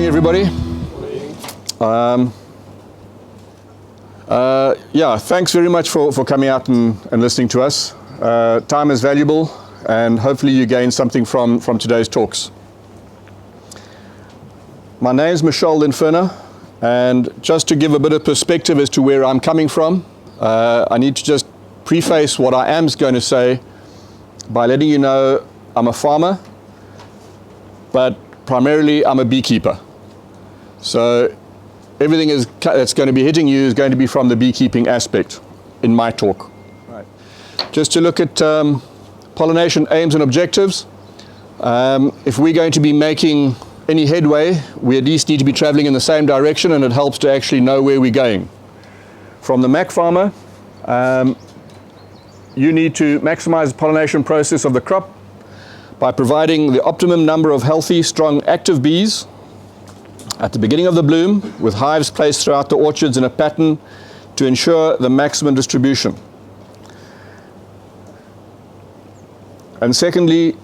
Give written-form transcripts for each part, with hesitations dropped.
morning, everybody. Yeah, thanks very much for coming out and listening to us. Time is valuable, and hopefully you gain something from today's talks. My name is Michel Lenferno, and just to give a bit of perspective as to where I'm coming from, I need to just preface what I am going to say by letting you know I'm a farmer, but primarily I'm a beekeeper. So everything that's going to be hitting you is going to be from the beekeeping aspect in my talk. Right. Just to look at pollination aims and objectives. If we're going to be making any headway, we at least need to be traveling in the same direction, and it helps to actually know where we're going. From the Mac farmer, you need to maximize the pollination process of the crop by providing the optimum number of healthy, strong, active bees at the beginning of the bloom, with hives placed throughout the orchards in a pattern to ensure the maximum distribution. And secondly,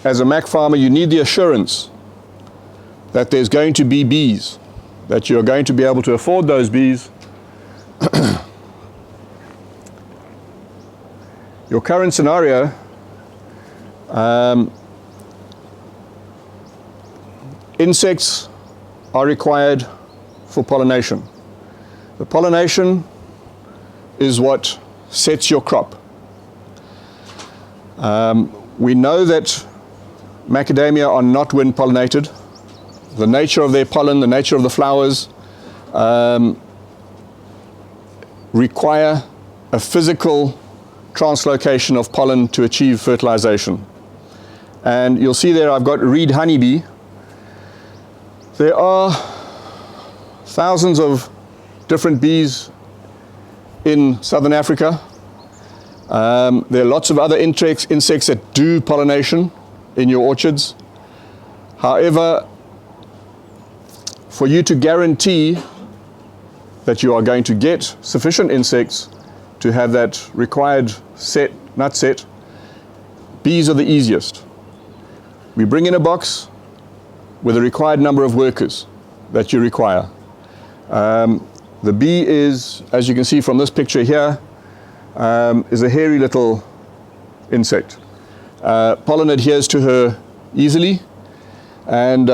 as a Mac farmer, you need the assurance that there's going to be bees, that you're going to be able to afford those bees. Your current scenario, insects are required for pollination. The pollination is what sets your crop. We know that macadamia are not wind pollinated. The nature of their pollen, the nature of the flowers require a physical translocation of pollen to achieve fertilization. And you'll see there I've got reed honeybee. There are thousands of different bees in southern Africa. There are lots of other insects that do pollination in your orchards. However, for you to guarantee that you are going to get sufficient insects to have that required nut set, bees are the easiest. We bring in a box with a required number of workers that you require. The bee is, as you can see from this picture here, is a hairy little insect. Pollen adheres to her easily, and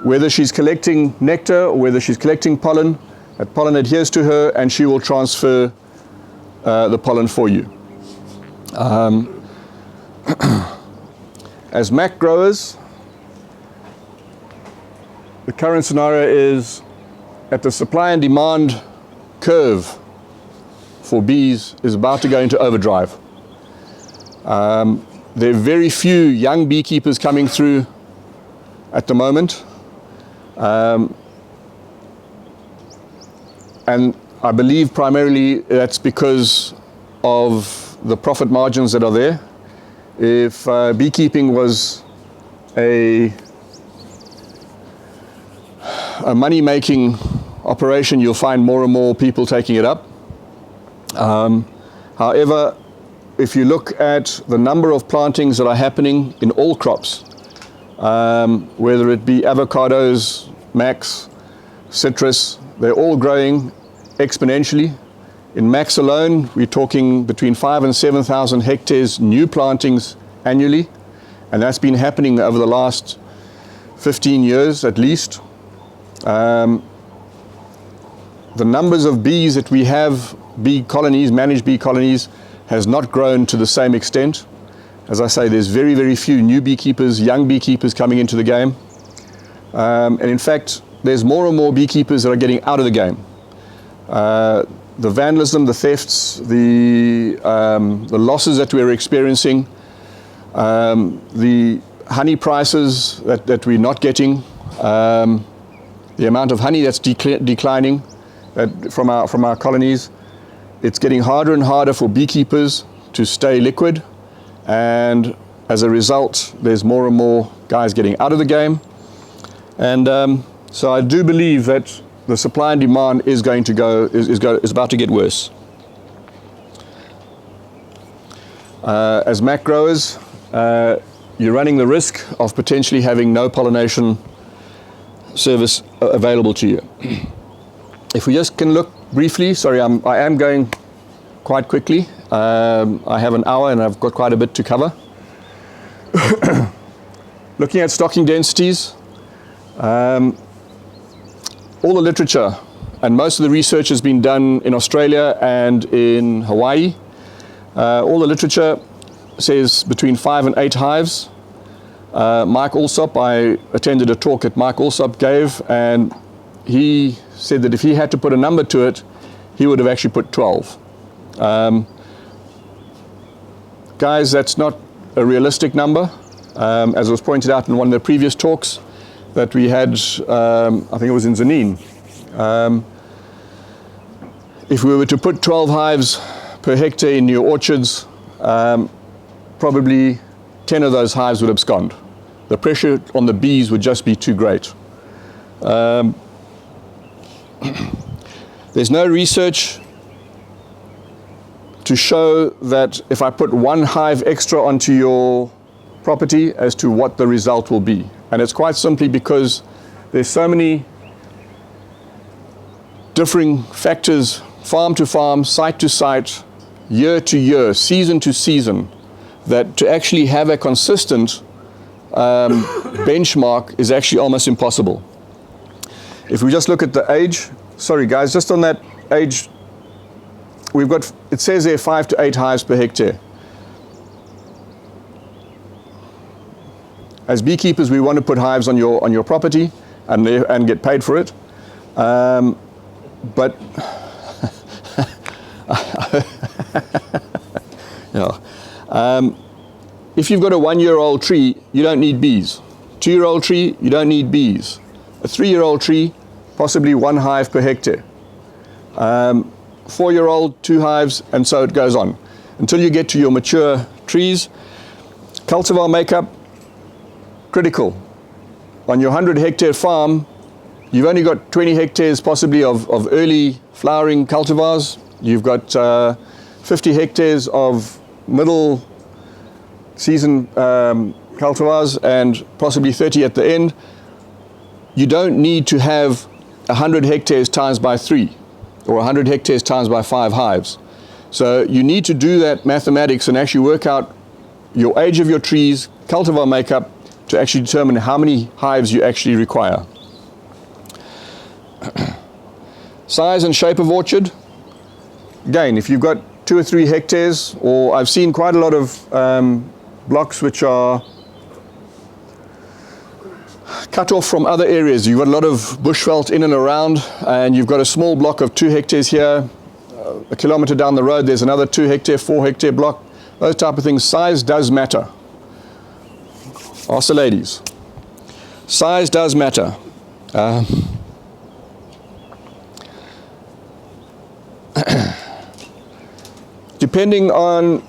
whether she's collecting nectar or whether she's collecting pollen, that pollen adheres to her and she will transfer the pollen for you. As Mac growers, the current scenario is that the supply and demand curve for bees is about to go into overdrive. There are very few young beekeepers coming through at the moment. And I believe primarily that's because of the profit margins that are there. If beekeeping was a money-making operation, you'll find more and more people taking it up. However, if you look at the number of plantings that are happening in all crops, whether it be avocados, macs, citrus, they're all growing exponentially. In macs alone, we're talking between 5,000 and 7,000 hectares new plantings annually, and that's been happening over the last 15 years at least. The numbers of bees that we have, bee colonies, managed bee colonies, has not grown to the same extent. As I say, there's very, very few new beekeepers, young beekeepers coming into the game. And in fact, there's more and more beekeepers that are getting out of the game. The vandalism, the thefts, the losses that we're experiencing, the honey prices that we're not getting, the amount of honey that's declining from our colonies, it's getting harder and harder for beekeepers to stay liquid, and as a result, there's more and more guys getting out of the game. And so I do believe that the supply and demand is about to get worse. As Mac growers, you're running the risk of potentially having no pollination service available to you. If we just can look briefly, sorry, I am going quite quickly. I have an hour and I've got quite a bit to cover. Looking at stocking densities, all the literature and most of the research has been done in Australia and in Hawaii. All the literature says between 5 and 8 hives. Mike Alsop, I attended a talk that Mike Alsop gave, and he said that if he had to put a number to it, he would have actually put 12. Guys, that's not a realistic number. As was pointed out in one of the previous talks that we had, I think it was in Zanin. If we were to put 12 hives per hectare in your orchards, probably 10 of those hives would abscond. The pressure on the bees would just be too great. There's no research to show that if I put one hive extra onto your property as to what the result will be. And it's quite simply because there's so many differing factors, farm to farm, site to site, year to year, season to season, that to actually have a consistent benchmark is actually almost impossible. If we just look at the age, sorry guys, just on that age, we've got, it says there 5 to 8 hives per hectare. As beekeepers, we want to put hives on your property and get paid for it. But yeah. If you've got a 1-year-old tree, you don't need bees. 2-year-old tree, you don't need bees. A 3-year-old tree, possibly 1 hive per hectare. 4-year-old, 2 hives, and so it goes on. Until you get to your mature trees. Cultivar makeup, critical. On your 100-hectare farm, you've only got 20 hectares possibly of early flowering cultivars. You've got 50 hectares of middle season cultivars and possibly 30 at the end. You don't need to have 100 hectares times by 3 or 100 hectares times by 5 hives. So you need to do that mathematics and actually work out your age of your trees, cultivar makeup, to actually determine how many hives you actually require. Size and shape of orchard. Again, if you've got 2 or 3 hectares, or I've seen quite a lot of blocks which are cut off from other areas. You've got a lot of bushveld in and around, and you've got a small block of 2 hectares here. A kilometer down the road, there's another 2 hectare, 4 hectare block. Those type of things. Size does matter. Ask the ladies. Size does matter. Depending on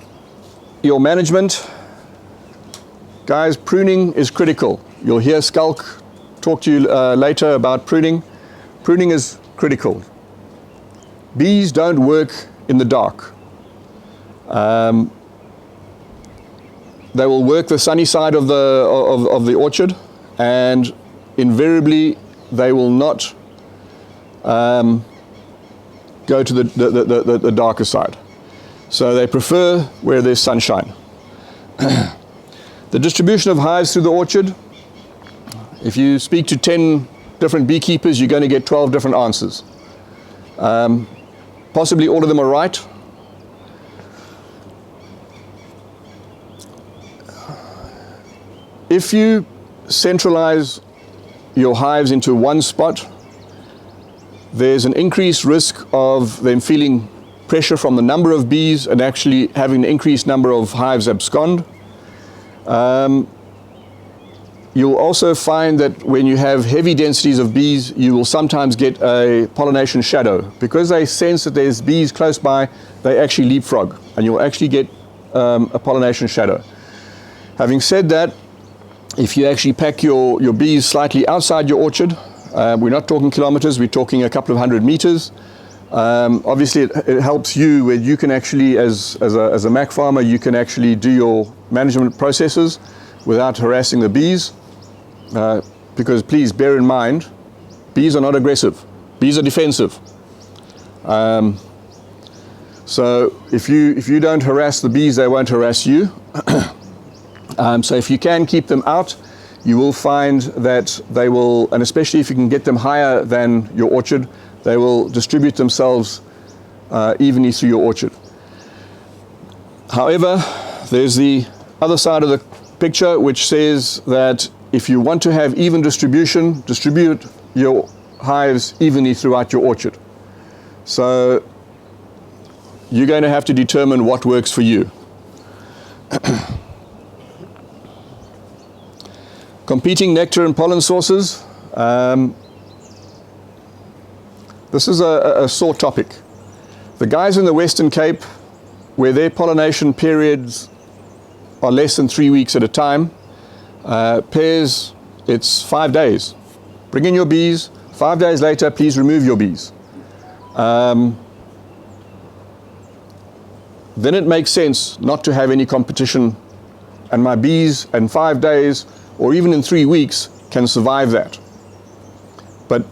your management, guys, pruning is critical. You'll hear Skulk talk to you later about pruning. Pruning is critical. Bees don't work in the dark. They will work the sunny side of the orchard, and invariably they will not go to the darker side. So they prefer where there's sunshine. The distribution of hives through the orchard. If you speak to 10 different beekeepers, you're going to get 12 different answers. Possibly all of them are right. If you centralize your hives into one spot, there's an increased risk of them feeling pressure from the number of bees and actually having an increased number of hives abscond. You'll also find that when you have heavy densities of bees, you will sometimes get a pollination shadow. Because they sense that there's bees close by, they actually leapfrog, and you'll actually get a pollination shadow. Having said that, if you actually pack your bees slightly outside your orchard, we're not talking kilometers, we're talking a couple of 100 meters. Obviously it helps you where you can actually, as a Mac farmer, you can actually do your management processes without harassing the bees. because please bear in mind, bees are not aggressive. Bees are defensive. So if you don't harass the bees, they won't harass you. So if you can keep them out, you will find that they will, and especially if you can get them higher than your orchard, they will distribute themselves evenly through your orchard. However, there's the other side of the picture which says that if you want to have even distribution, distribute your hives evenly throughout your orchard. So you're going to have to determine what works for you. Competing nectar and pollen sources. This is a sore topic. The guys in the Western Cape, where their pollination periods are less than 3 weeks at a time, pairs, it's 5 days. Bring in your bees. 5 days later, please remove your bees. Then it makes sense not to have any competition, and my bees in 5 days or even in 3 weeks can survive that. But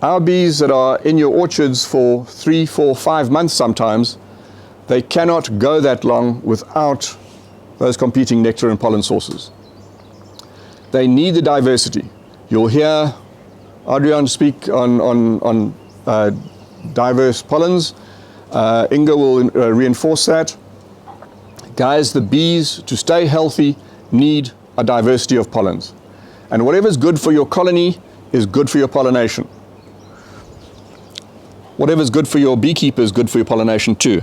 our bees that are in your orchards for 3, 4, 5 months sometimes, they cannot go that long without those competing nectar and pollen sources. They need the diversity. You'll hear Adrian speak on diverse pollens. Inga will reinforce that. Guys, the bees, to stay healthy, need a diversity of pollens. And whatever's good for your colony is good for your pollination. Whatever's good for your beekeeper is good for your pollination too.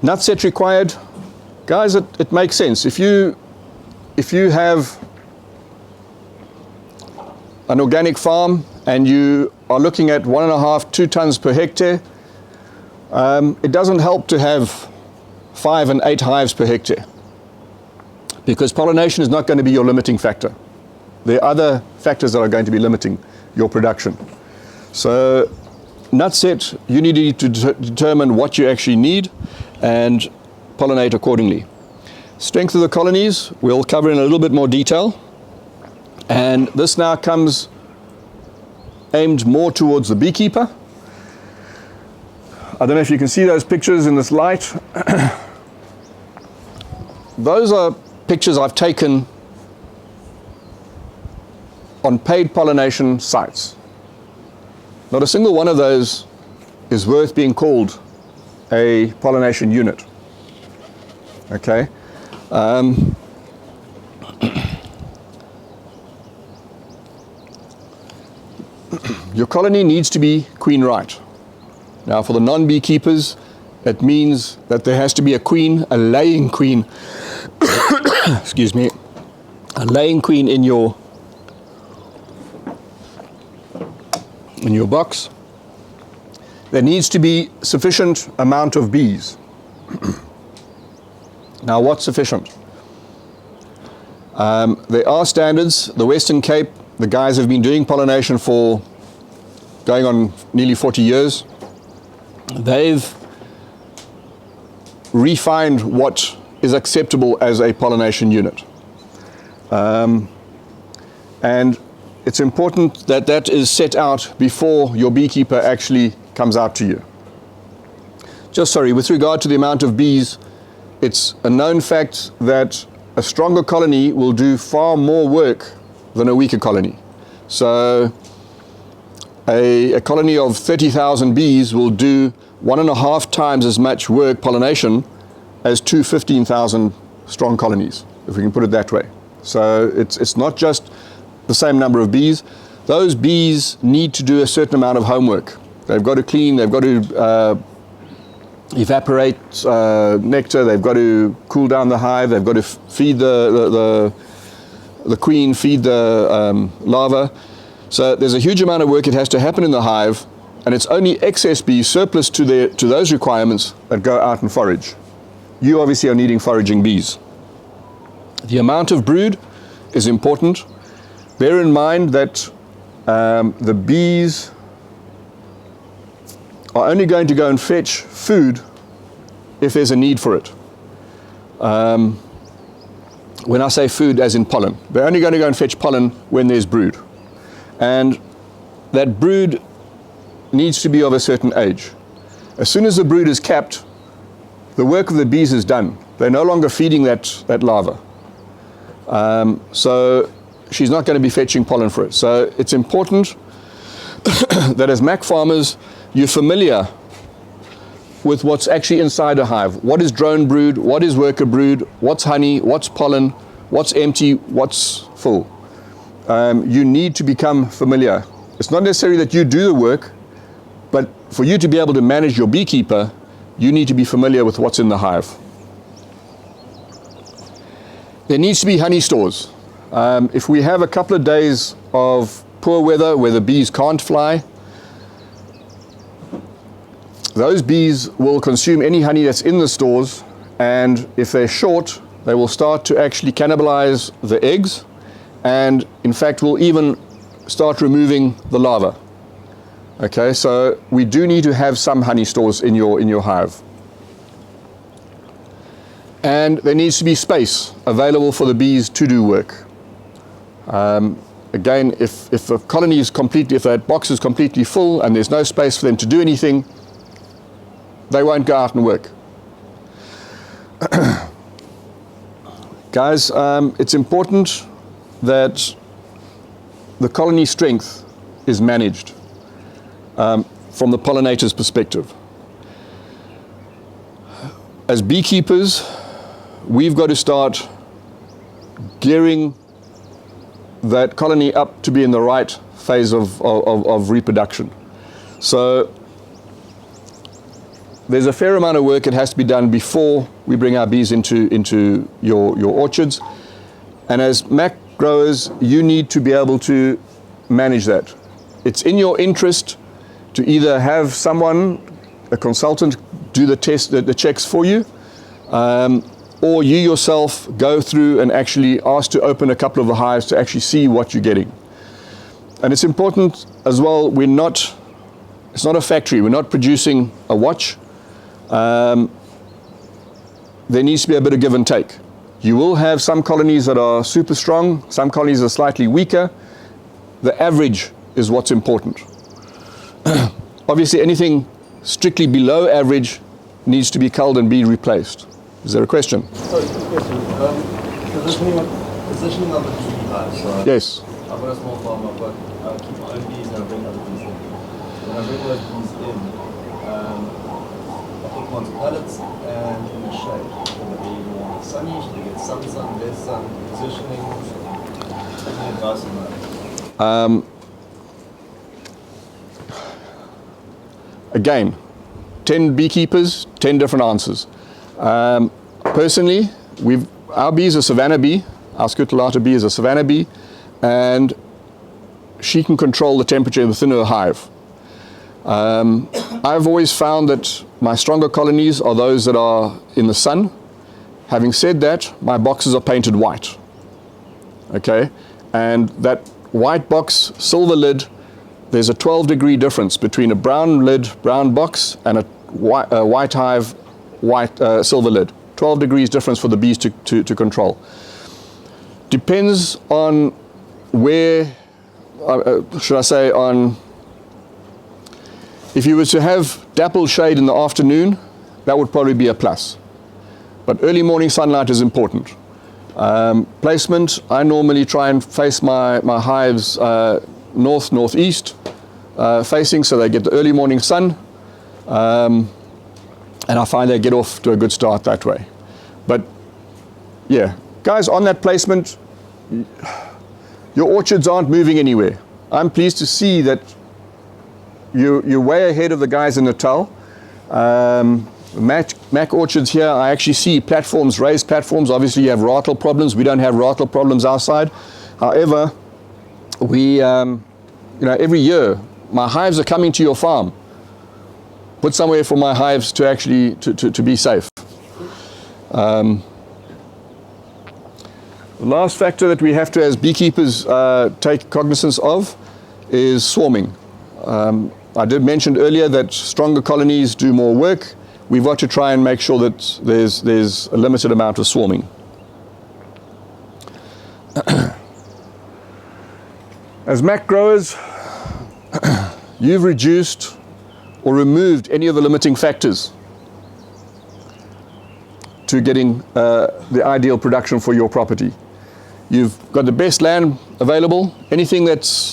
Nut set required. Guys, it makes sense. If you have an organic farm and you are looking at 1.5, 2 tons per hectare, it doesn't help to have 5 and 8 hives per hectare, because pollination is not going to be your limiting factor. There are other factors that are going to be limiting your production. So nut set, you need to determine what you actually need and pollinate accordingly. Strength of the colonies, we'll cover in a little bit more detail. And this now comes aimed more towards the beekeeper. I don't know if you can see those pictures in this light. Those are pictures I've taken on paid pollination sites. Not a single one of those is worth being called a pollination unit. Okay? Your colony needs to be queen right. Now, for the non-beekeepers, it means that there has to be a queen, a laying queen, excuse me, a laying queen in your box. There needs to be sufficient amount of bees. Now, what's sufficient? There are standards. The Western Cape, the guys have been doing pollination for going on nearly 40 years. They've refined what is acceptable as a pollination unit. And it's important that that is set out before your beekeeper actually comes out to you. With regard to the amount of bees, it's a known fact that a stronger colony will do far more work than a weaker colony. So a colony of 30,000 bees will do 1.5 times as much work pollination as 2 15,000 strong colonies, if we can put it that way. So it's not just the same number of bees. Those bees need to do a certain amount of homework. They've got to clean, they've got to evaporate nectar, they've got to cool down the hive, they've got to feed the queen, feed the larva. So there's a huge amount of work that has to happen in the hive, and it's only excess bees, surplus to those requirements, that go out and forage. You obviously are needing foraging bees. The amount of brood is important. Bear in mind that the bees are only going to go and fetch food if there's a need for it. when I say food, as in pollen. They're only going to go and fetch pollen when there's brood. And that brood needs to be of a certain age. As soon as the brood is capped, the work of the bees is done. They're no longer feeding that larva. So she's not going to be fetching pollen for it. So it's important that as Mac farmers, you're familiar with what's actually inside a hive. What is drone brood? What is worker brood? What's honey? What's pollen? What's empty? What's full? You need to become familiar. It's not necessarily that you do the work, but for you to be able to manage your beekeeper, you need to be familiar with what's in the hive. There needs to be honey stores. If we have a couple of days of poor weather where the bees can't fly, those bees will consume any honey that's in the stores, and if they're short, they will start to actually cannibalize the eggs, and in fact will even start removing the larva. Okay, so we do need to have some honey stores in your hive. And there needs to be space available for the bees to do work. Again, if a colony is completely, if that box is completely full and there's no space for them to do anything, they won't go out and work. Guys, it's important that the colony strength is managed from the pollinator's perspective. As beekeepers, we've got to start gearing that colony up to be in the right phase of reproduction. So there's a fair amount of work that has to be done before we bring our bees into your orchards. And as Mac growers, you need to be able to manage that. It's in your interest to either have someone, a consultant, do the checks for you, or you yourself go through and actually ask to open a couple of the hives to actually see what you're getting. And it's important as well, it's not a factory, we're not producing a watch. There needs to be a bit of give and take. You will have some colonies that are super strong, some colonies are slightly weaker. The average is what's important. Obviously anything strictly below average needs to be culled and be replaced. Is there a question? Sorry, question. Positioning of the beehives. So Yes. I've got a small farm, I keep my own bees and I bring other bees in. When I bring those bees in, I put them onto pallets and in the shade. Should they be more sunny? Should they get some sun, less sun, positioning? Any advice on that? Again, 10 beekeepers, 10 different answers. Personally, our bee is a savanna bee, our scutellata bee is a savanna bee, and she can control the temperature within her hive. I've always found that my stronger colonies are those that are in the sun. Having said that, my boxes are painted white. Okay, and that white box, silver lid, there's a 12-degree difference between a brown lid, brown box, and a white hive, white silver lid. 12 degrees difference for the bees to control. Depends on where, should I say, on, if you were to have dapple shade in the afternoon, that would probably be a plus. But early morning sunlight is important. Placement, I normally try and face my hives north, northeast facing, so they get the early morning sun. And I find they get off to a good start that way. But yeah, guys, on that placement, your orchards aren't moving anywhere. I'm pleased to see that you're way ahead of the guys in Natal. Mac orchards here, I actually see platforms, raised platforms. Obviously you have rattle problems. We don't have rattle problems outside. However, we, every year, my hives are coming to your farm. Put somewhere for my hives to actually to be safe. The last factor that we have to, as beekeepers, take cognizance of is swarming. I did mention earlier that stronger colonies do more work. We've got to try and make sure that there's a limited amount of swarming. As mac growers, you've reduced or removed any of the limiting factors to getting the ideal production for your property. You've got the best land available. Anything that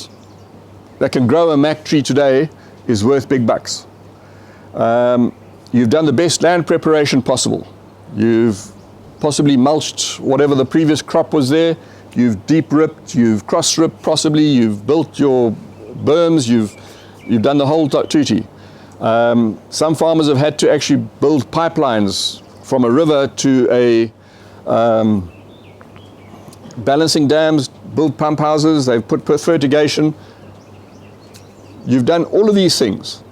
can grow a mac tree today is worth big bucks. You've done the best land preparation possible. You've possibly mulched whatever the previous crop was there. You've deep ripped, you've cross ripped possibly, you've built your berms, you've done the whole tutti. Some farmers have had to actually build pipelines from a river to a balancing dams, build pump houses, they've put fertigation. You've done all of these things.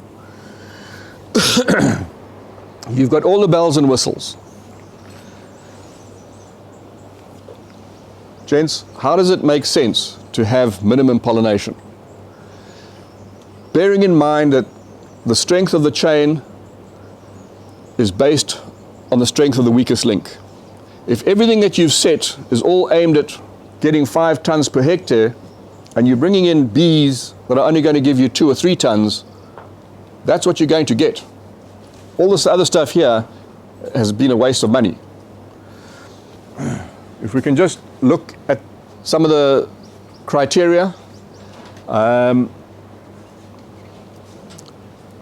You've got all the bells and whistles. Gents, how does it make sense to have minimum pollination? Bearing in mind that the strength of the chain is based on the strength of the weakest link. If everything that you've set is all aimed at getting 5 tons per hectare, and you're bringing in bees that are only going to give you 2 or 3 tons, that's what you're going to get. All this other stuff here has been a waste of money. If we can just look at some of the criteria,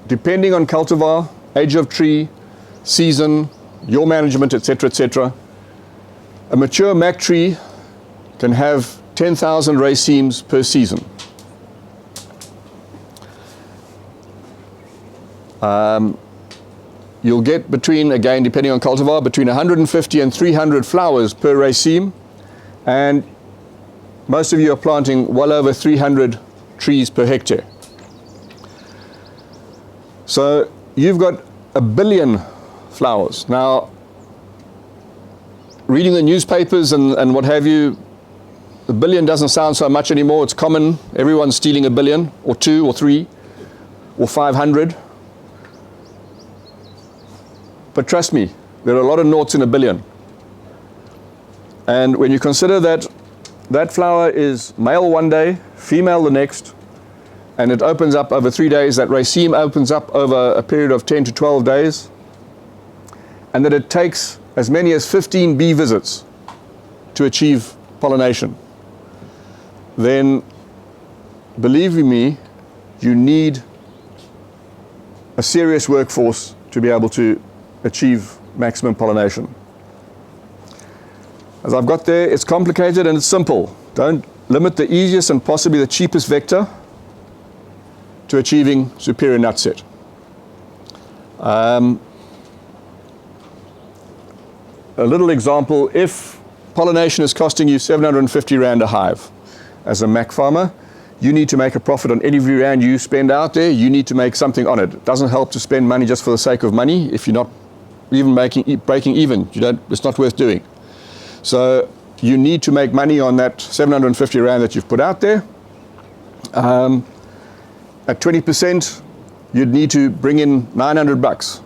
depending on cultivar, age of tree, season, your management, etc., etc., a mature mac tree can have 10,000 racemes per season. You'll get between, again, depending on cultivar, between 150 and 300 flowers per raceme, and most of you are planting well over 300 trees per hectare. So you've got 1 billion flowers. Now, reading the newspapers and what have you, 1 billion doesn't sound so much anymore. It's common. Everyone's stealing 1 billion, or 2, or 3, or 500. But trust me, there are a lot of noughts in 1 billion. And when you consider that that flower is male one day, female the next, and it opens up over 3 days, that raceme opens up over a period of 10 to 12 days, and that it takes as many as 15 bee visits to achieve pollination, then believe me, you need a serious workforce to be able to achieve maximum pollination. As I've got there, it's complicated and it's simple. Don't limit the easiest and possibly the cheapest vector to achieving superior nut set. A little example, if pollination is costing you 750 Rand a hive, as a mac farmer, you need to make a profit on every Rand you spend out there. You need to make something on it. It doesn't help to spend money just for the sake of money if you're not even breaking even. It's not worth doing. So you need to make money on that 750 Rand that you've put out there. At 20%, you'd need to bring in 900 bucks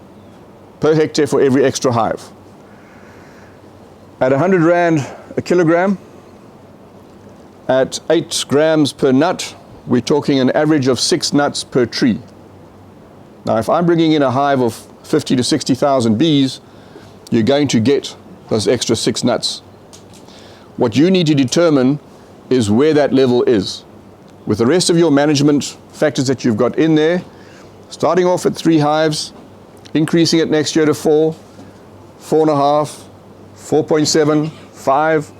per hectare for every extra hive. At 100 Rand a kilogram, at 8 grams per nut, we're talking an average of 6 nuts per tree. Now, if I'm bringing in a hive of 50 to 60,000 bees, you're going to get those extra 6 nuts. What you need to determine is where that level is. With the rest of your management factors that you've got in there, starting off at 3 hives, increasing it next year to 4, 4.5, 4.7, 5,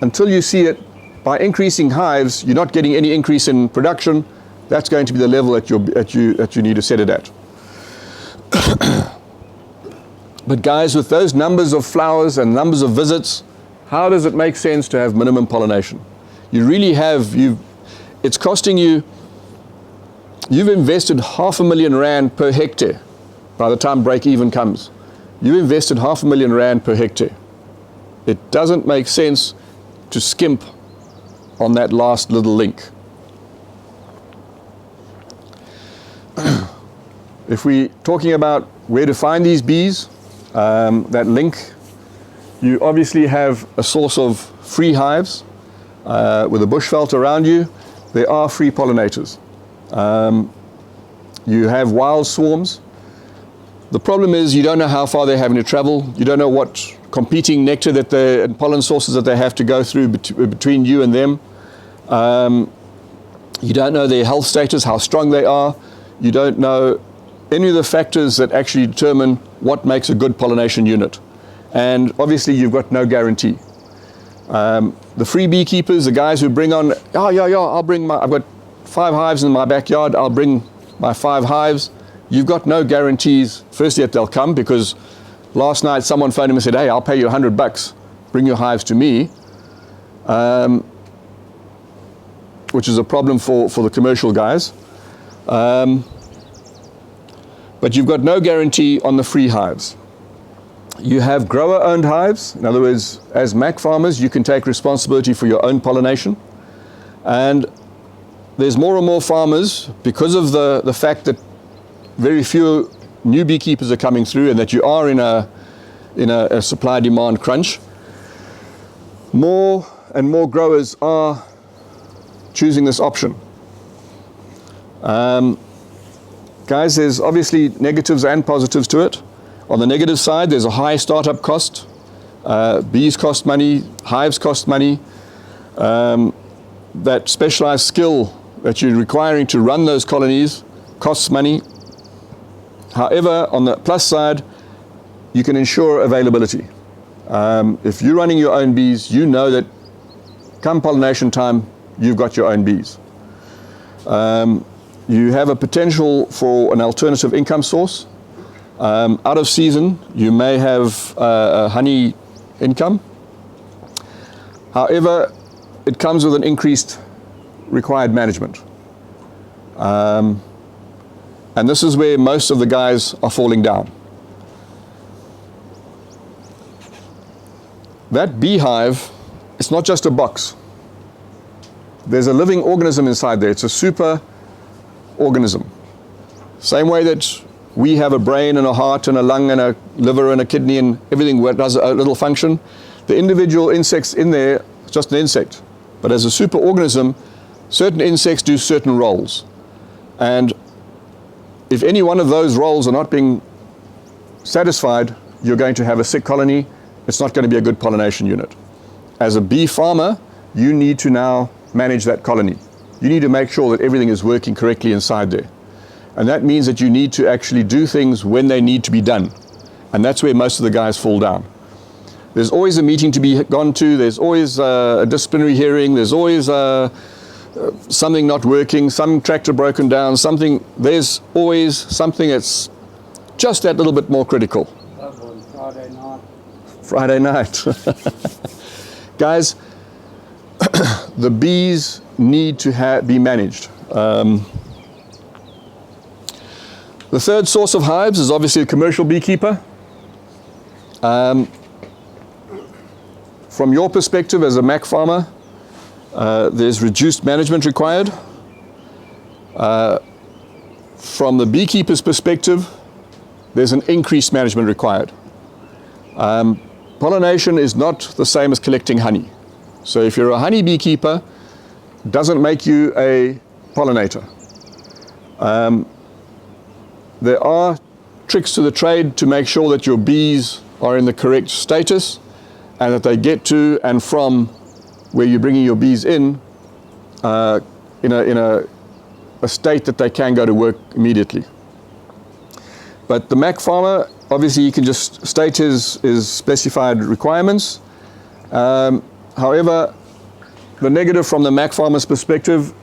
until you see it. By increasing hives, you're not getting any increase in production. That's going to be the level that you need to set it at. But guys, with those numbers of flowers and numbers of visits, how does it make sense to have minimum pollination? You really have, it's costing you, you've invested 500,000 Rand per hectare by the time break even comes. You've invested 500,000 Rand per hectare. It doesn't make sense to skimp on that last little link. If we're talking about where to find these bees, that link, you obviously have a source of free hives with a bush veld around you. there are free pollinators. You have wild swarms. The problem is you don't know how far they're having to travel. You don't know what competing nectar and pollen sources that they have to go through between you and them. You don't know their health status, how strong they are. You don't know any of the factors that actually determine what makes a good pollination unit. And obviously you've got no guarantee. The free beekeepers, the guys who bring on, I've got 5 hives in my backyard, I'll bring my 5 hives. You've got no guarantees, firstly, that they'll come, because last night someone phoned him and said, hey, I'll pay you $100, bring your hives to me, which is a problem for the commercial guys. But you've got no guarantee on the free hives. You have grower-owned hives. In other words, as Mac farmers, you can take responsibility for your own pollination. And there's more and more farmers, because of the fact that very few new beekeepers are coming through and that you are in a supply-demand crunch, more and more growers are choosing this option. Guys, there's obviously negatives and positives to it. On the negative side, there's a high startup cost. Bees cost money, hives cost money. That specialized skill that you're requiring to run those colonies costs money. However, on the plus side, you can ensure availability. If you're running your own bees, you know that come pollination time, you've got your own bees. You have a potential for an alternative income source. Out of season, you may have a honey income. However, it comes with an increased required management. And this is where most of the guys are falling down. That beehive, it's not just a box. There's a living organism inside there. It's a super organism. Same way that we have a brain and a heart and a lung and a liver and a kidney and everything does a little function. The individual insects in there is just an insect. But as a super organism, certain insects do certain roles. And if any one of those roles are not being satisfied, you're going to have a sick colony. It's not going to be a good pollination unit. As a bee farmer, you need to now manage that colony. You need to make sure that everything is working correctly inside there. And that means that you need to actually do things when they need to be done. And that's where most of the guys fall down. There's always a meeting to be gone to. There's always a disciplinary hearing. There's always something not working, some tractor broken down, there's always something that's just that little bit more critical. That was Friday night. Friday night. Guys, the bees need to be managed. The third source of hives is obviously a commercial beekeeper. From your perspective as a Mac farmer, there's reduced management required. From the beekeeper's perspective, there's an increased management required. Pollination is not the same as collecting honey. So if you're a honey beekeeper, it doesn't make you a pollinator. There are tricks to the trade to make sure that your bees are in the correct status and that they get to and from where you're bringing your bees in a state that they can go to work immediately. But the Mac farmer, obviously he can just state his specified requirements. However, the negative from the Mac farmer's perspective,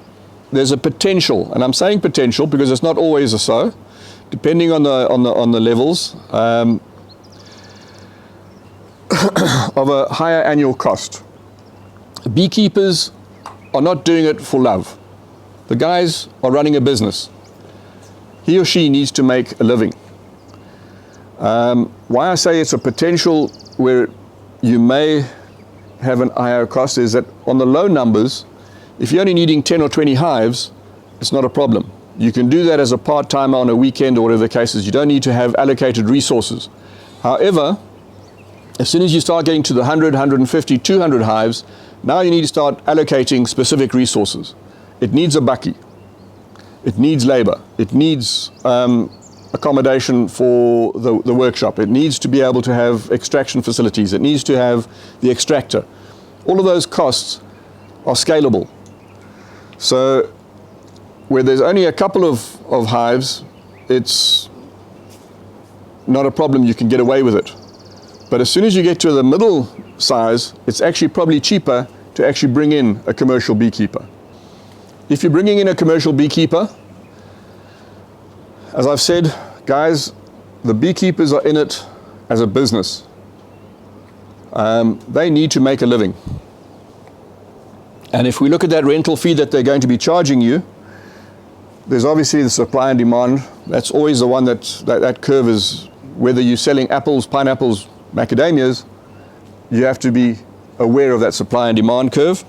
there's a potential, and I'm saying potential because it's not always so, depending on the levels, of a higher annual cost. Beekeepers are not doing it for love. The guys are running a business. He or she needs to make a living. Why I say it's a potential where you may have an higher cost is that on the low numbers, if you're only needing 10 or 20 hives, it's not a problem. You can do that as a part-timer on a weekend or whatever the case is. You don't need to have allocated resources. However, as soon as you start getting to the 100, 150, 200 hives, now you need to start allocating specific resources. it needs a bakkie. It needs labor. It needs accommodation for the workshop. It needs to be able to have extraction facilities. It needs to have the extractor. All of those costs are scalable. So where there's only a couple of hives, it's not a problem, you can get away with it. But as soon as you get to the middle size, it's actually probably cheaper to actually bring in a commercial beekeeper. If you're bringing in a commercial beekeeper, as I've said, guys, the beekeepers are in it as a business. They need to make a living. And if we look at that rental fee that they're going to be charging you, there's obviously the supply and demand. That's always the one that curve is, whether you're selling apples, pineapples, macadamias, you have to be aware of that supply and demand curve.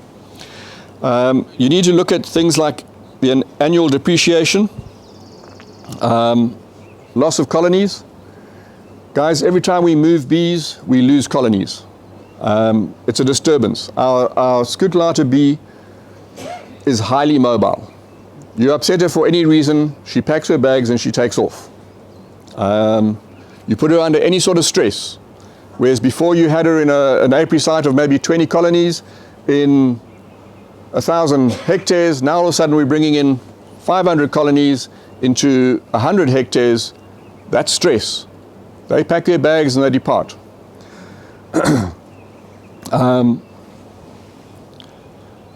You need to look at things like the annual depreciation, loss of colonies. Guys, every time we move bees, we lose colonies. It's a disturbance. Our Scutellaata bee is highly mobile. You upset her for any reason, she packs her bags and she takes off. You put her under any sort of stress, whereas before you had her in an apiary site of maybe 20 colonies in 1,000 hectares. Now all of a sudden we're bringing in 500 colonies into 100 hectares. That's stress. They pack their bags and they depart.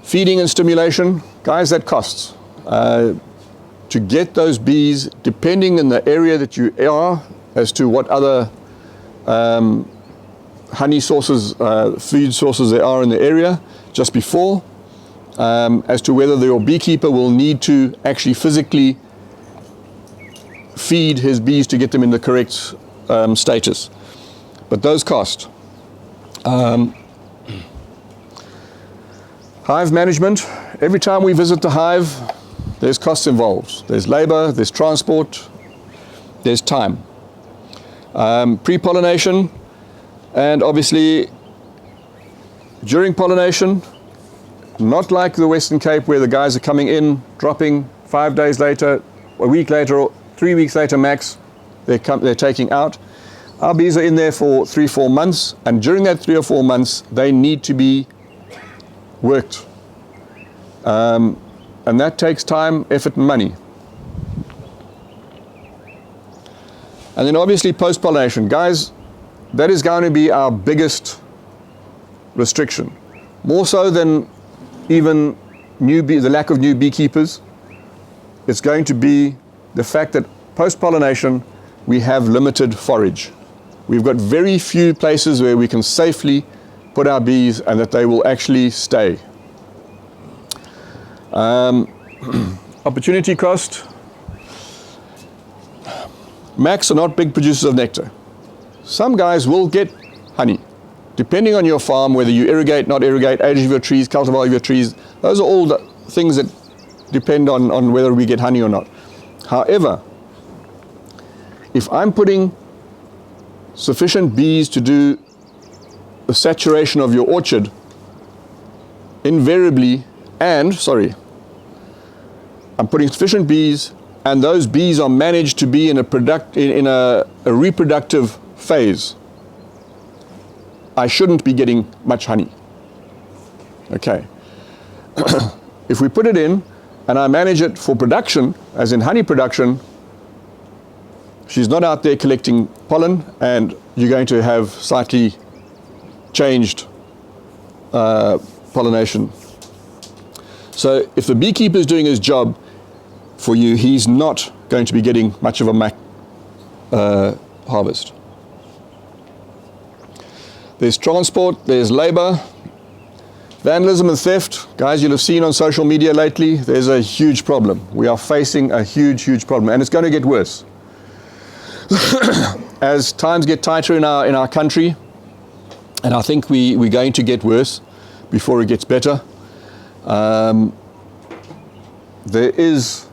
Feeding and stimulation, guys, that costs. To get those bees, depending on the area that you are, as to what other honey sources, food sources there are in the area just before, as to whether your beekeeper will need to actually physically feed his bees to get them in the correct status. But those cost. Hive management. Every time we visit the hive, there's costs involved. There's labor, there's transport, there's time. Pre-pollination, and obviously during pollination, not like the Western Cape where the guys are coming in, dropping 5 days later, a week later, or 3 weeks later max, they're taking out. Our bees are in there for 3-4 months, and during that 3 or 4 months, they need to be worked. And that takes time, effort, and money. And then obviously post-pollination. Guys, that is going to be our biggest restriction. More so than even the lack of new beekeepers. It's going to be the fact that post-pollination, we have limited forage. We've got very few places where we can safely put our bees and that they will actually stay. Opportunity cost. Macs are not big producers of nectar. Some guys will get honey, depending on your farm, whether you irrigate, not irrigate, age of your trees, cultivar of your trees. Those are all the things that depend on whether we get honey or not. However, if I'm putting sufficient bees to do the saturation of your orchard, invariably, I'm putting sufficient bees, and those bees are managed to be in a reproductive phase, I shouldn't be getting much honey. Okay. If we put it in and I manage it for production, as in honey production, she's not out there collecting pollen, and you're going to have slightly changed pollination. So if the beekeeper is doing his job for you, he's not going to be getting much of a mac harvest. There's transport, there's labor, vandalism and theft. Guys, you'll have seen on social media lately, there's a huge problem. We are facing a huge, huge problem, and it's going to get worse. As times get tighter in our country, and I think we're going to get worse before it gets better. There is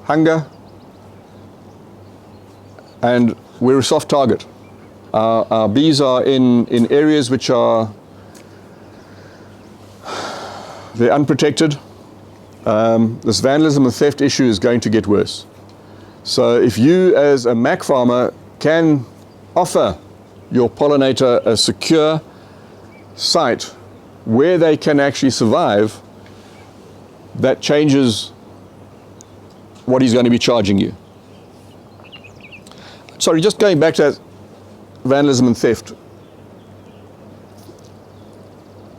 hunger, and we're a soft target. Our bees are in areas which are, they're unprotected. this vandalism and theft issue is going to get worse. So if you as a Mac farmer can offer your pollinator a secure site where they can actually survive, that changes what he's going to be charging you. Sorry, just going back to that vandalism and theft.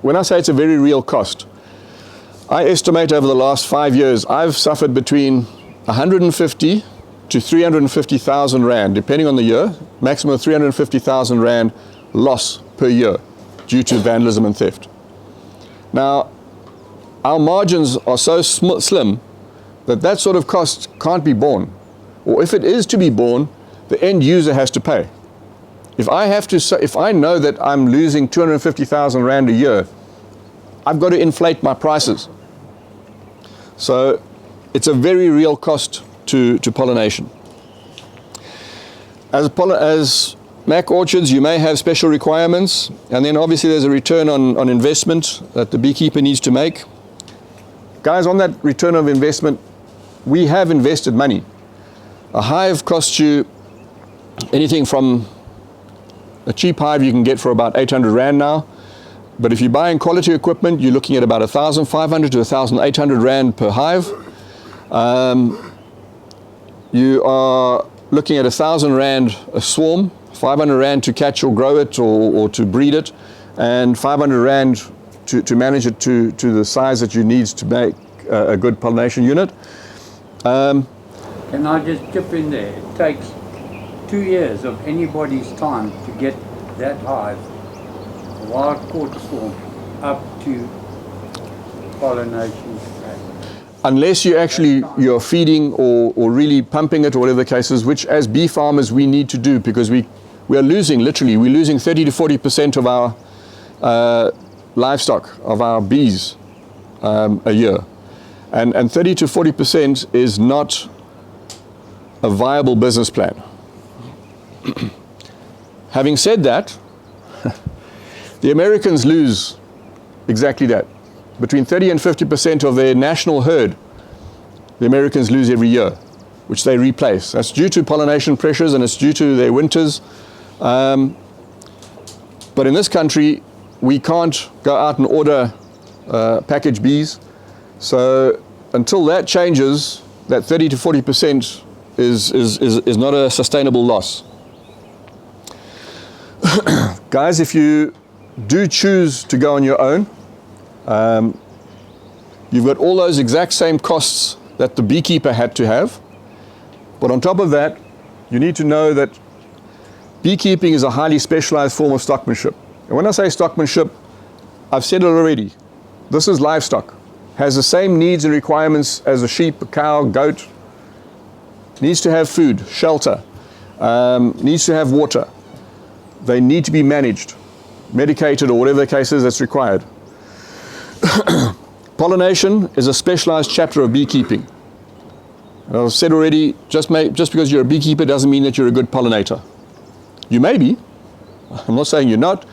When I say it's a very real cost, I estimate over the last 5 years, I've suffered between 150 to 350,000 Rand, depending on the year, maximum of 350,000 Rand loss per year due to vandalism and theft. Now, our margins are so slim that that sort of cost can't be borne. Or if it is to be borne, the end user has to pay. If I know that I'm losing 250,000 Rand a year, I've got to inflate my prices. So it's a very real cost to pollination. As Mac orchards, you may have special requirements, and then obviously there's a return on investment that the beekeeper needs to make. Guys, on that return of investment, we have invested money. A hive costs you anything from a cheap hive you can get for about 800 Rand now, but if you're buying quality equipment, you're looking at about 1,500 to 1,800 Rand per hive. You are looking at 1,000 Rand a swarm, 500 Rand to catch or grow it or to breed it, and 500 Rand to manage it to the size that you need to make a good pollination unit. Can I just chip in there? It takes 2 years of anybody's time to get that hive, a wild caught swarm, up to pollination. Unless you're feeding or really pumping it or whatever the case is, which as bee farmers we need to do, because we are losing, literally, we're losing 30 to 40% of our livestock, of our bees a year. And 30 to 40% is not a viable business plan. Having said that, the Americans lose exactly that. Between 30 and 50% of their national herd, the Americans lose every year, which they replace. That's due to pollination pressures and it's due to their winters. But in this country, we can't go out and order packaged bees. So until that changes, that 30 to 40% is not a sustainable loss. Guys, if you do choose to go on your own, you've got all those exact same costs that the beekeeper had to have. But on top of that, you need to know that beekeeping is a highly specialized form of stockmanship. And when I say stockmanship, I've said it already. This is livestock. Has the same needs and requirements as a sheep, a cow, goat. Needs to have food, shelter, needs to have water. They need to be managed, medicated, or whatever the case is that's required. Pollination is a specialized chapter of beekeeping. And I've said already, just because you're a beekeeper doesn't mean that you're a good pollinator. You may be. I'm not saying you're not,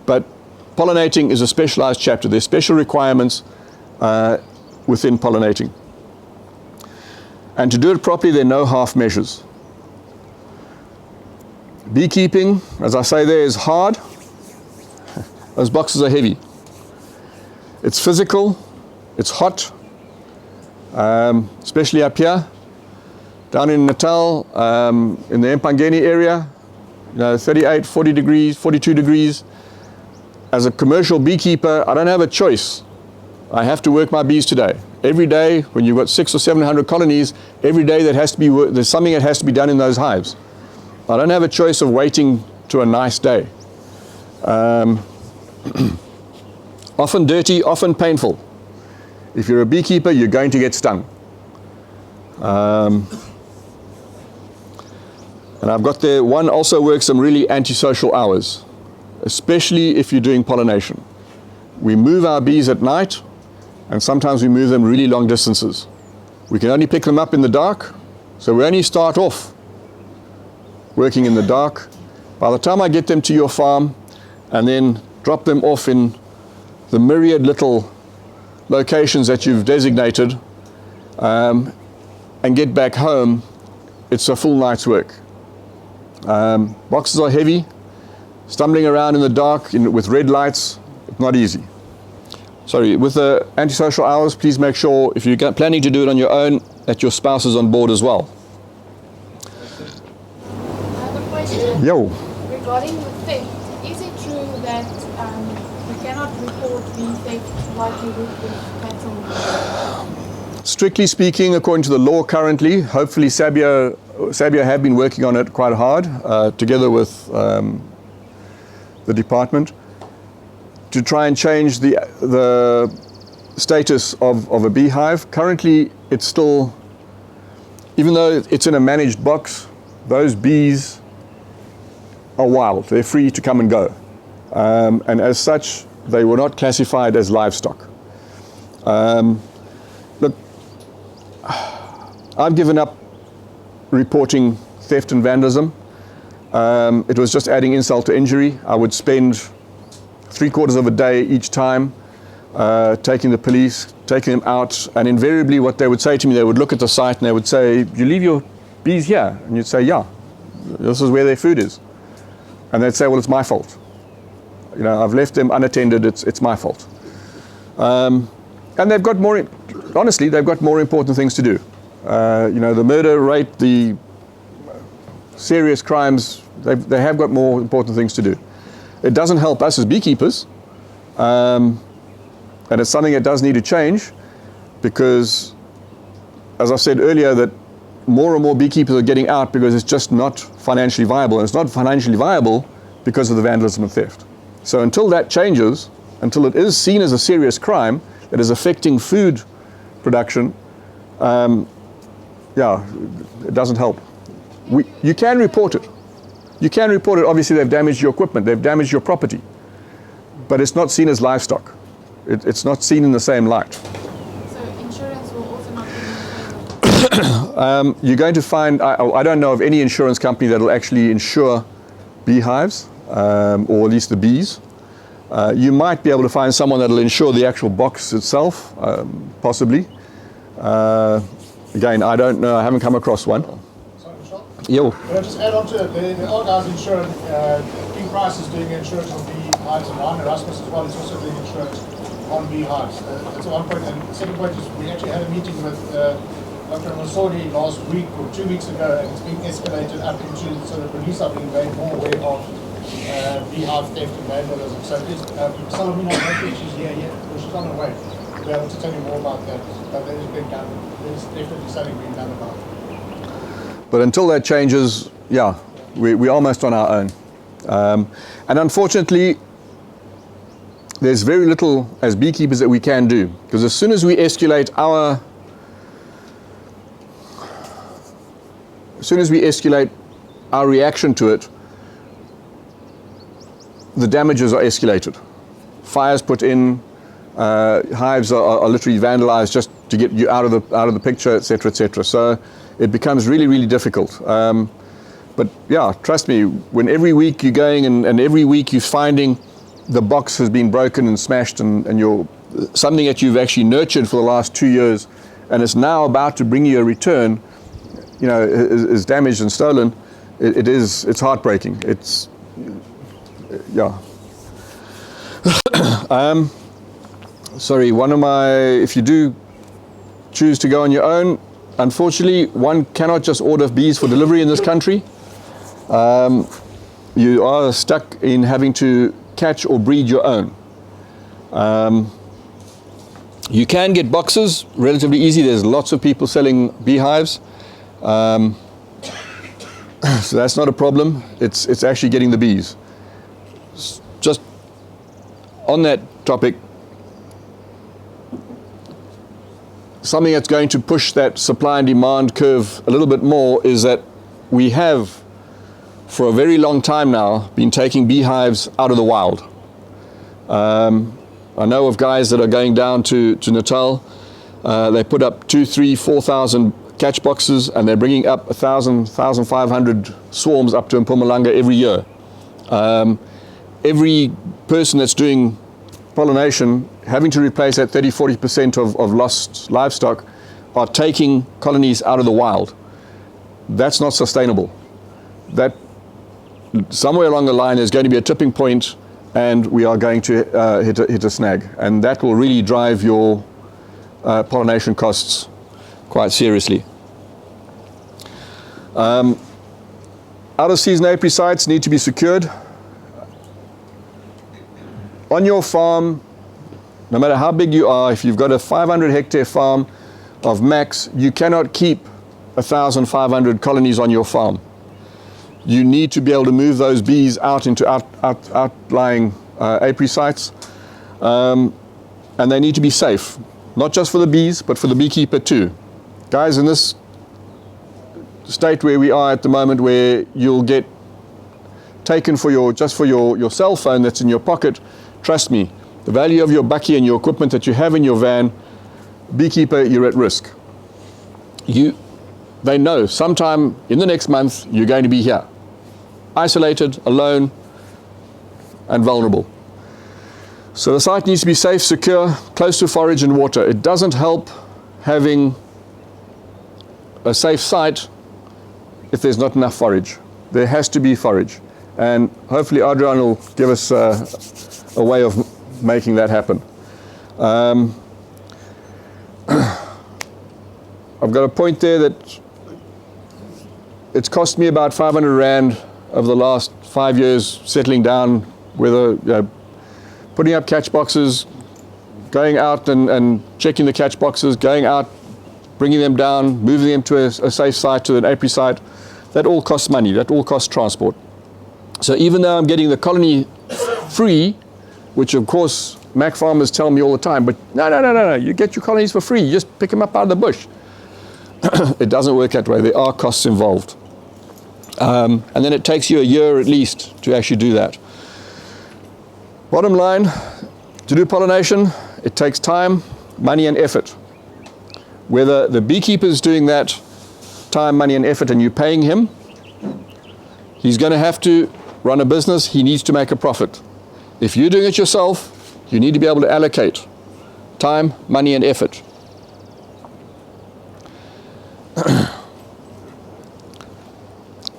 but pollinating is a specialized chapter. There's special requirements within pollinating. And to do it properly, there are no half measures. Beekeeping, as I say there, is hard. Those boxes are heavy. It's physical, it's hot, especially up here. Down in Natal, in the Empangeni area, 38, 40 degrees, 42 degrees. As a commercial beekeeper, I don't have a choice. I have to work my bees today. Every day, when you've got 600 or 700 colonies, every day there's something that has to be done in those hives. I don't have a choice of waiting to a nice day. Often dirty, often painful. If you're a beekeeper, you're going to get stung. And I've got there, one also works some really antisocial hours, especially if you're doing pollination. We move our bees at night, and sometimes we move them really long distances. We can only pick them up in the dark, so we only start off working in the dark. By the time I get them to your farm and then drop them off in the myriad little locations that you've designated, and get back home, it's a full night's work. Boxes are heavy, stumbling around in the dark with red lights, not easy. Sorry, with the antisocial hours, please make sure if you're planning to do it on your own, that your spouse is on board as well. I have a question. Yo. Regarding the theft, is it true that you cannot report bee theft like you would with cattle? Strictly speaking, according to the law currently, hopefully Sabia have been working on it quite hard, together with the department, to try and change the status of a beehive. Currently, it's still, even though it's in a managed box, those bees are wild. They're free to come and go. And as such, they were not classified as livestock. Look, I've given up reporting theft and vandalism. It was just adding insult to injury. I would spend 3/4 of a day each time taking the police, taking them out, and invariably what they would say to me, they would look at the site and they would say, "You leave your bees here?" And you'd say, "Yeah, this is where their food is." And they'd say, "Well, it's my fault. You know, I've left them unattended, it's my fault." And they've got more, honestly, they've got more important things to do. You know, the murder rate, the serious crimes, they have got more important things to do. It doesn't help us as beekeepers, and it's something that does need to change, because, as I said earlier, that more and more beekeepers are getting out because it's just not financially viable, and it's not financially viable because of the vandalism and theft. So until that changes, until it is seen as a serious crime that is affecting food production, yeah, it doesn't help. You can report it. You can report it. Obviously, they've damaged your equipment, they've damaged your property, but it's not seen as livestock. It's not seen in the same light. So insurance will also not be in favor? You're going to find, I don't know of any insurance company that will actually insure beehives, or at least the bees. You might be able to find someone that will insure the actual box itself, possibly. Again, I don't know, I haven't come across one. Sorry, Michel? Yo. Can I just add on to it? The old guys insurance, King Price is doing insurance on beehives, and Ryan Erasmus as well is also doing insurance on beehives. That's one point. And the second point is we actually had a meeting with Dr. Masodi last week or 2 weeks ago, and it's being escalated up into, so the police are being made more aware of beehive theft and vandalism. So it is, Salomina, I don't think she's here yet, but she's on her way to be able to tell you more about that. But there's definitely something being done about it. But until that changes, yeah, we're almost on our own. And unfortunately, there's very little as beekeepers that we can do, because as soon as we escalate our reaction to it, the damages are escalated. Fires put in, hives are literally vandalized just to get you out of the picture, etc., etc. So it becomes really, really difficult. But yeah, trust me, when every week you're going and every week you're finding the box has been broken and smashed, and you're something that you've actually nurtured for the last 2 years, and it's now about to bring you a return, you know, is damaged and stolen, it's heartbreaking. It's, yeah. Sorry, if you do choose to go on your own, unfortunately, one cannot just order bees for delivery in this country. You are stuck in having to catch or breed your own. You can get boxes relatively easy. There's lots of people selling beehives. So that's not a problem. It's actually getting the bees. Just on that topic, something that's going to push that supply and demand curve a little bit more is that we have, for a very long time now, been taking beehives out of the wild. I know of guys that are going down to Natal. They put up 2,000, 3,000, 4,000 catch boxes, and they're bringing up 1,000, 1,500 swarms up to Mpumalanga every year. Every person that's doing pollination having to replace that 30-40% of lost livestock are taking colonies out of the wild. That's not sustainable. That somewhere along the line there's going to be a tipping point, and we are going to hit a snag, and that will really drive your pollination costs quite seriously. Out-of-season apiary sites need to be secured. On your farm, no matter how big you are, if you've got a 500 hectare farm of max, you cannot keep 1,500 colonies on your farm. You need to be able to move those bees out into outlying apiary sites, and they need to be safe, not just for the bees, but for the beekeeper too. Guys, in this state where we are at the moment, where you'll get taken for your cell phone that's in your pocket, trust me, the value of your bakkie and your equipment that you have in your van, beekeeper, you're at risk. They know sometime in the next month you're going to be here, isolated, alone, and vulnerable. So the site needs to be safe, secure, close to forage and water. It doesn't help having a safe site if there's not enough forage. There has to be forage. And hopefully Adrian will give us a way of making that happen. I've got a point there that it's cost me about 500 Rand over the last 5 years settling down, whether putting up catch boxes, going out and checking the catch boxes, going out, bringing them down, moving them to a safe site, to an apiary site. That all costs money, that all costs transport. So even though I'm getting the colony free, which of course Mac farmers tell me all the time, but no, you get your colonies for free, you just pick them up out of the bush. It doesn't work that way. There are costs involved. And then it takes you a year at least to actually do that. Bottom line, to do pollination, it takes time, money and effort. Whether the beekeeper is doing that time, money and effort and you're paying him, he's going to have to run a business, he needs to make a profit. If you're doing it yourself, you need to be able to allocate time, money and effort.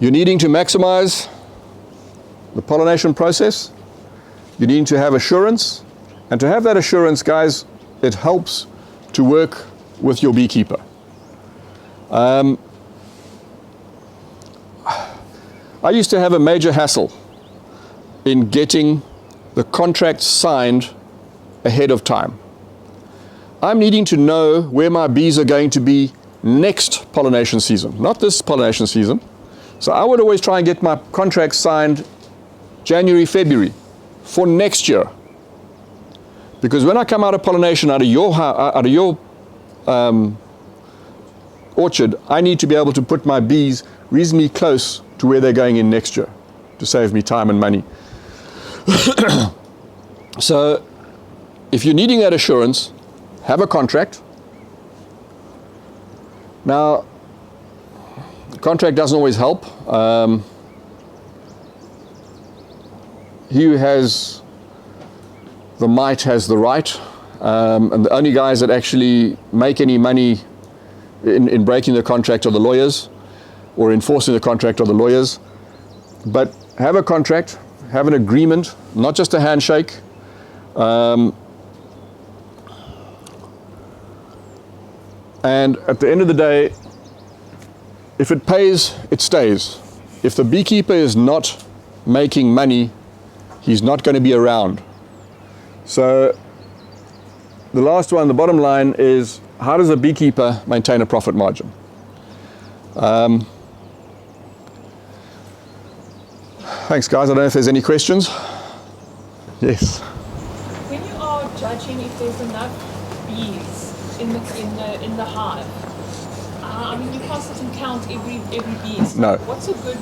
You're needing to maximize the pollination process. You need to have assurance. And to have that assurance, guys, it helps to work with your beekeeper. I used to have a major hassle in getting the contract signed ahead of time. I'm needing to know where my bees are going to be next pollination season, not this pollination season. So I would always try and get my contract signed January, February for next year. Because when I come out of pollination out of your orchard, I need to be able to put my bees reasonably close to where they're going in next year to save me time and money. So if you're needing that assurance, have a contract. Now, the contract doesn't always help. He who has the might has the right, and the only guys that actually make any money in breaking the contract are the lawyers, or enforcing the contract are the lawyers. But have a contract, have an agreement, not just a handshake. And at the end of the day, if it pays, it stays. If the beekeeper is not making money, he's not going to be around. So the last one, the bottom line is, how does a beekeeper maintain a profit margin? Thanks, guys. I don't know if there's any questions. Yes. When you are judging if there's enough bees in the hive, I mean, you can't sit and count every bee. So No. What's a good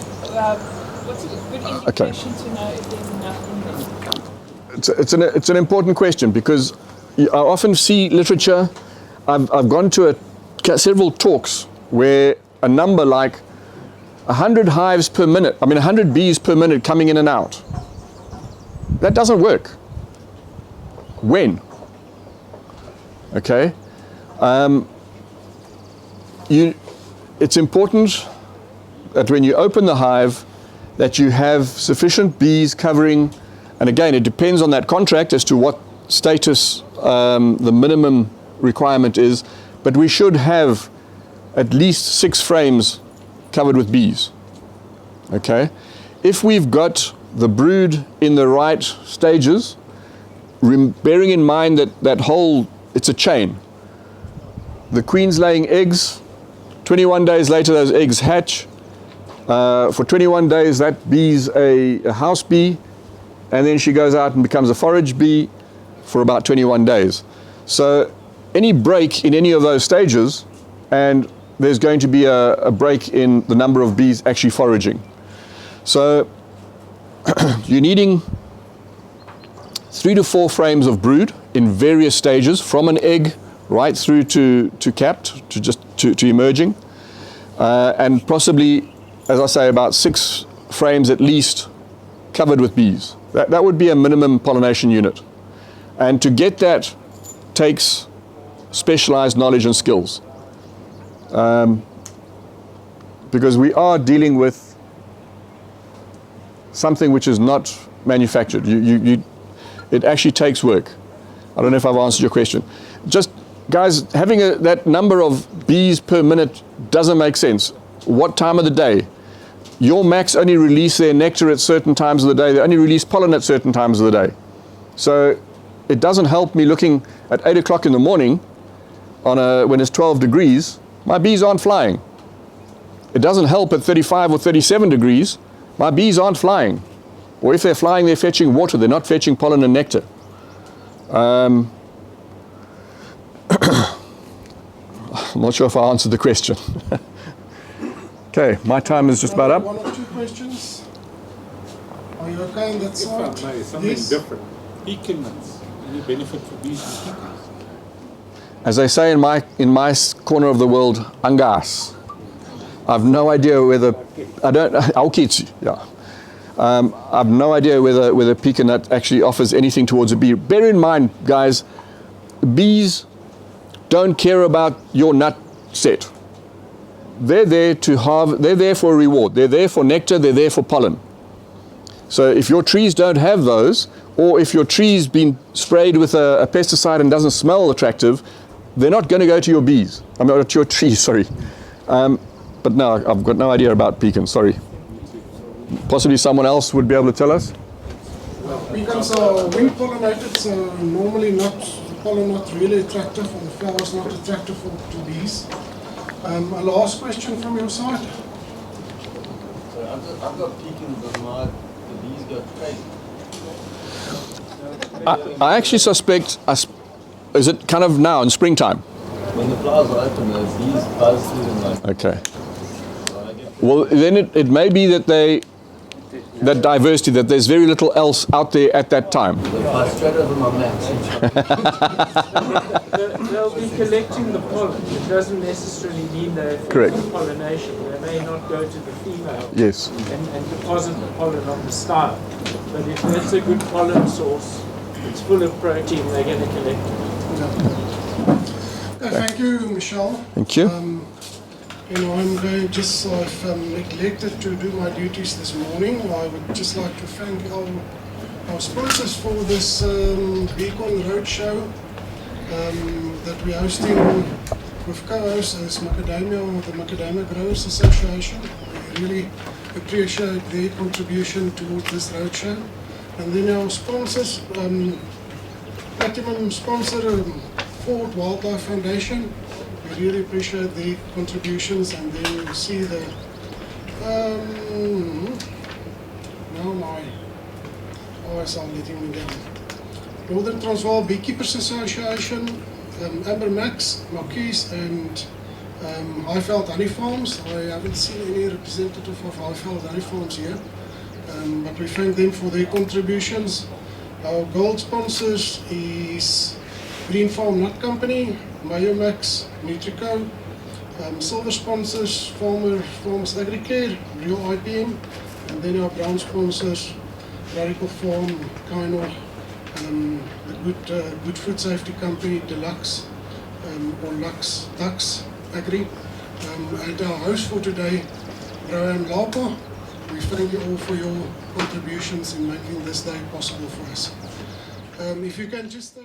indication to know if there's enough in there? It's an important question, because I often see literature. I've gone to several talks where a number like 100 hives per minute, 100 bees per minute coming in and out. That doesn't work. When? Okay. it's important that when you open the hive that you have sufficient bees covering, and again it depends on that contract as to what status the minimum requirement is, but we should have at least 6 frames covered with bees. Okay? If we've got the brood in the right stages, bearing in mind that that whole, it's a chain. The queen's laying eggs, 21 days later those eggs hatch. For 21 days that bee's a house bee, and then she goes out and becomes a forage bee for about 21 days. So any break in any of those stages, and there's going to be a break in the number of bees actually foraging. So you're needing 3 to 4 frames of brood in various stages, from an egg right through to capped, to emerging, and possibly, as I say, about 6 frames at least covered with bees. That would be a minimum pollination unit. And to get that takes specialized knowledge and skills. Because we are dealing with something which is not manufactured. It actually takes work. I don't know if I've answered your question. Just, guys, having that number of bees per minute doesn't make sense. What time of the day? Your macs only release their nectar at certain times of the day. They only release pollen at certain times of the day. So it doesn't help me looking at 8 o'clock in the morning when it's 12 degrees, my bees aren't flying. It doesn't help at 35 or 37 degrees, my bees aren't flying. Or if they're flying, they're fetching water, they're not fetching pollen and nectar. I'm not sure if I answered the question. Okay, my time is just about up. 1 or 2 questions. Are you okay on that side? If I may, something different. Pecan nuts. Any benefit for bees and pecans? As they say in my corner of the world, angas. I've no idea whether, aukitsi, yeah. I've no idea whether pecan nut actually offers anything towards a bee. Bear in mind, guys, bees don't care about your nut set. They're there they're there for a reward. They're there for nectar, they're there for pollen. So if your trees don't have those, or if your tree's been sprayed with a pesticide and doesn't smell attractive, they're not going to go to your bees. I mean, to your trees, sorry. But no, I've got no idea about pecans, sorry. Possibly someone else would be able to tell us? Pecans are wind pollinated, so normally pollen not really attractive, or the flowers not attractive to bees. A last question from your side. So I've got pecans, but the bees go crazy. I actually suspect, is it kind of now in springtime? When the flowers are open, the bees buzz through them like. Okay. Well, then it may be that that diversity, that there's very little else out there at that time. They fly straight over my maps. They'll be collecting the pollen. It doesn't necessarily mean they're Correct. pollination. They may not go to the female Yes. and deposit the pollen on the style. But if that's a good pollen source, it's full of protein, they're going to collect it. Okay, thank you, Michel. Thank you. I'm going I've neglected to do my duties this morning. I would just like to thank our sponsors for this Beacon Roadshow that we're hosting with co-hosts as Macadamia, or the Macadamia Growers Association. We really appreciate their contribution towards this roadshow. And then our sponsors, platinum sponsor, Ford Wildlife Foundation. We really appreciate their contributions, and then you see the now my eyes are letting me down. Northern Transvaal Beekeepers Association, Amber Max, Marquise, and Highveld Honey Farms. I haven't seen any representative of Highveld Honey Farms here, but we thank them for their contributions. Our gold sponsors is Green Farm Nut Company, Biomax, Nutrico. Silver sponsors, Farmers Agricare, Real IPM, and then our brown sponsors, Radical Farm, Kainor, the Good Food Safety Company, Deluxe, or Lux Agri, And our host for today, Graham Lapa. We thank you all for your contributions in making this day possible for us. If you can just